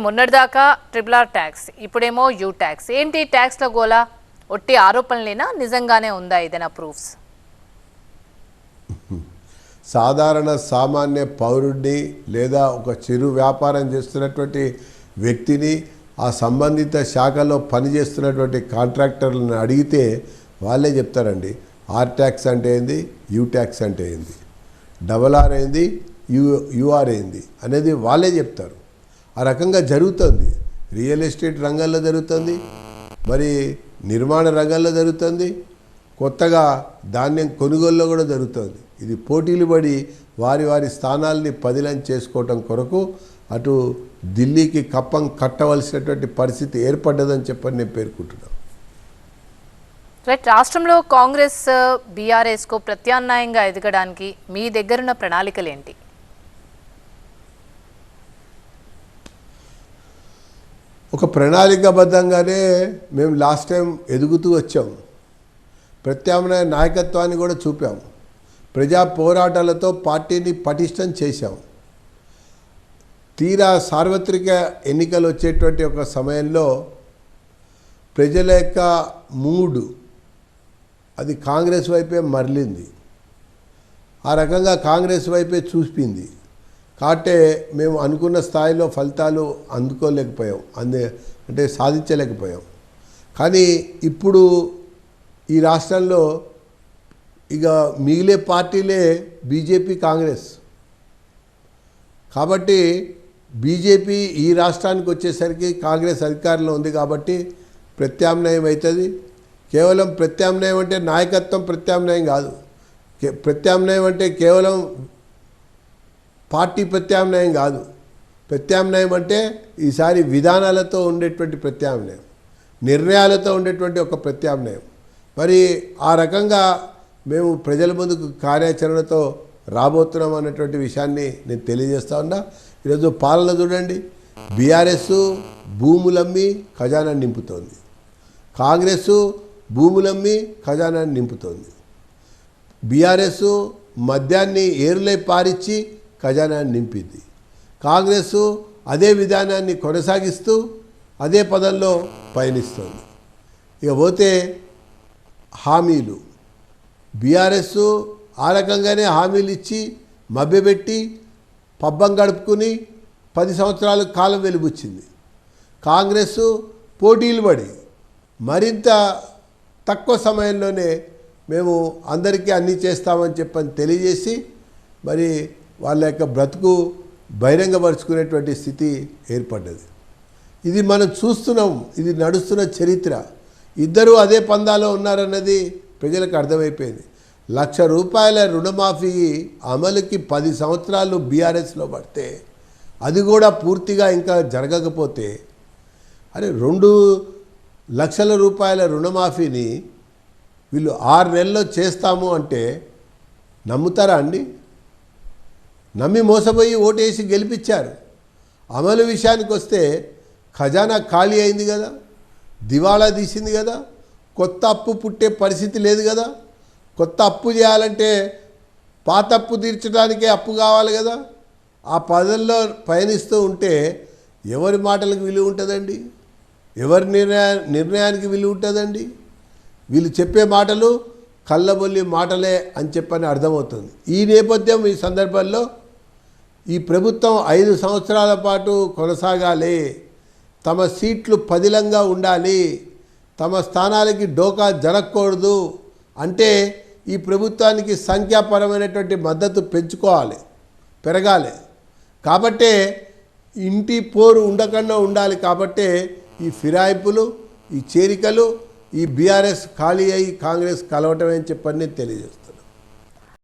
మొన్నటిదాకా triple tax, ఇప్పుడేమో you tax. ఏంటి ట్యాక్స్ల గోలా? ఒట్టి ఆరోపణలేనా, నిజంగానే ఉందా ఏదైనా ప్రూఫ్స్? సాధారణ సామాన్య పౌరుడిని లేదా ఒక చిరు వ్యాపారం చేస్తున్నటువంటి వ్యక్తిని ఆ సంబంధిత శాఖలో పనిచేస్తున్నటువంటి కాంట్రాక్టర్లను అడిగితే వాళ్ళే చెప్తారండి. ఆర్ ట్యాక్స్ అంటే ఏంది, యూ ట్యాక్స్ అంటే ఏంది, డబల్ ఆర్ ఏంది, యూఆర్ ఏంది అనేది వాళ్ళే చెప్తారు. ఆ రకంగా జరుగుతుంది. రియల్ ఎస్టేట్ రంగంలో జరుగుతుంది, మరి నిర్మాణ రంగంలో జరుగుతుంది, కొత్తగా ధాన్యం కొనుగోలులో కూడా జరుగుతుంది. ఇది పోటీలు పడి వారి వారి స్థానాల్ని పదిలం చేసుకోవటం కొరకు అటు ఢిల్లీకి కప్పం కట్టవలసినటువంటి పరిస్థితి ఏర్పడ్డదని చెప్పని నేను పేర్కొంటున్నాను. రైట్. రాష్ట్రంలో కాంగ్రెస్ బీఆర్ఎస్కు ప్రత్యామ్నాయంగా ఎదగడానికి మీ దగ్గరున్న ప్రణాళికలు ఏంటి? ఒక ప్రణాళికాబద్ధంగానే మేము లాస్ట్ టైం ఎదుగుతూ వచ్చాం. ప్రత్యామ్నాయ నాయకత్వాన్ని కూడా చూపాం. ప్రజా పోరాటాలతో పార్టీని పటిష్టం చేశాం. తీరా సార్వత్రిక ఎన్నికలు వచ్చేటువంటి ఒక సమయంలో ప్రజల యొక్క మూడు అది కాంగ్రెస్ వైపే మరలింది. ఆ రకంగా కాంగ్రెస్ వైపే చూపింది. కాబట్టి మేము అనుకున్న స్థాయిలో ఫలితాలు అందుకోలేకపోయాం, అంటే సాధించలేకపోయాం. కానీ ఇప్పుడు ఈ రాష్ట్రంలో ఇక మిగిలే పార్టీలే బీజేపీ, కాంగ్రెస్. కాబట్టి బీజేపీ ఈ రాష్ట్రానికి వచ్చేసరికి కాంగ్రెస్ అధికారంలో ఉంది కాబట్టి ప్రత్యామ్నాయం అవుతుంది. కేవలం ప్రత్యామ్నాయం అంటే నాయకత్వం ప్రత్యామ్నాయం కాదు. ప్రత్యామ్నాయం అంటే కేవలం పార్టీ ప్రత్యామ్నాయం కాదు. ప్రత్యామ్నాయం అంటే ఈసారి విధానాలతో ఉండేటువంటి ప్రత్యామ్నాయం, నిర్ణయాలతో ఉండేటువంటి ఒక ప్రత్యామ్నాయం. మరి ఆ రకంగా మేము ప్రజల ముందుకు కార్యాచరణతో రాబోతున్నాం అన్నటువంటి విషయాన్ని నేను తెలియజేస్తా ఉన్నా. ఈరోజు పాలన చూడండి, బీఆర్ఎస్ భూములమ్మి ఖజానా నింపుతోంది, కాంగ్రెస్ భూములమ్మి ఖజానా నింపుతోంది. బీఆర్ఎస్ మద్యాన్ని ఏరులై పారిచ్చి ఖజానాన్ని నింపింది. కాంగ్రెస్ అదే విధానాన్ని కొనసాగిస్తూ అదే పదంలో పయనిస్తుంది. ఇక పోతే హామీలు, బీఆర్ఎస్ ఆ రకంగానే హామీలు ఇచ్చి మభ్యపెట్టి పబ్బం గడుపుకుని 10 సంవత్సరాల కాలం వెలుబుచ్చింది. కాంగ్రెస్ పోటీలు పడి మరింత తక్కువ సమయంలోనే మేము అందరికీ అన్నీ చేస్తామని చెప్పని తెలియజేసి మరి వాళ్ళ యొక్క బ్రతుకు బహిరంగపరుచుకునేటువంటి స్థితి ఏర్పడ్డది. ఇది మనం చూస్తున్నాం, ఇది నడుస్తున్న చరిత్ర. ఇద్దరూ అదే పందాలో ఉన్నారన్నది ప్రజలకు అర్థమైపోయింది. ₹1,00,000 రుణమాఫీ అమలుకి 10 సంవత్సరాలు బీఆర్ఎస్లో పడితే అది కూడా పూర్తిగా ఇంకా జరగకపోతే, అరే ₹2,00,000 రుణమాఫీని వీళ్ళు 6 నెలల్లో చేస్తాము అంటే నమ్ముతారా అండి? నమ్మి మోసపోయి ఓటేసి గెలిపించారు. అమలు విషయానికి వస్తే ఖజానా ఖాళీ అయింది కదా, దివాళా తీసింది కదా, కొత్త అప్పు పుట్టే పరిస్థితి లేదు కదా. కొత్త అప్పు చేయాలంటే పాత అప్పు తీర్చడానికే అప్పు కావాలి కదా. ఆ పదంలో పయనిస్తూ ఉంటే ఎవరి మాటలకు విలువ ఉంటుందండి? ఎవరి నిర్ణయానికి విలువ ఉంటుందండి? వీళ్ళు చెప్పే మాటలు కళ్ళబొల్లి మాటలే అని చెప్పని అర్థమవుతుంది. ఈ నేపథ్యం, ఈ సందర్భంలో ఈ ప్రభుత్వం 5 సంవత్సరాల పాటు కొనసాగాలి, తమ సీట్లు పదిలంగా ఉండాలి, తమ స్థానాలకి డోకా జరగకూడదు అంటే ఈ ప్రభుత్వానికి సంఖ్యాపరమైనటువంటి మద్దతు పెరగాలి. కాబట్టే ఇంటి పోరు ఉండకుండా ఉండాలి. కాబట్టే ఈ ఫిరాయింపులు, ఈ చేరికలు, ఈ బీఆర్ఎస్ ఖాళీ అయ్యి కాంగ్రెస్ కలవటమే అని చెప్పని నేను తెలియజేస్తాను.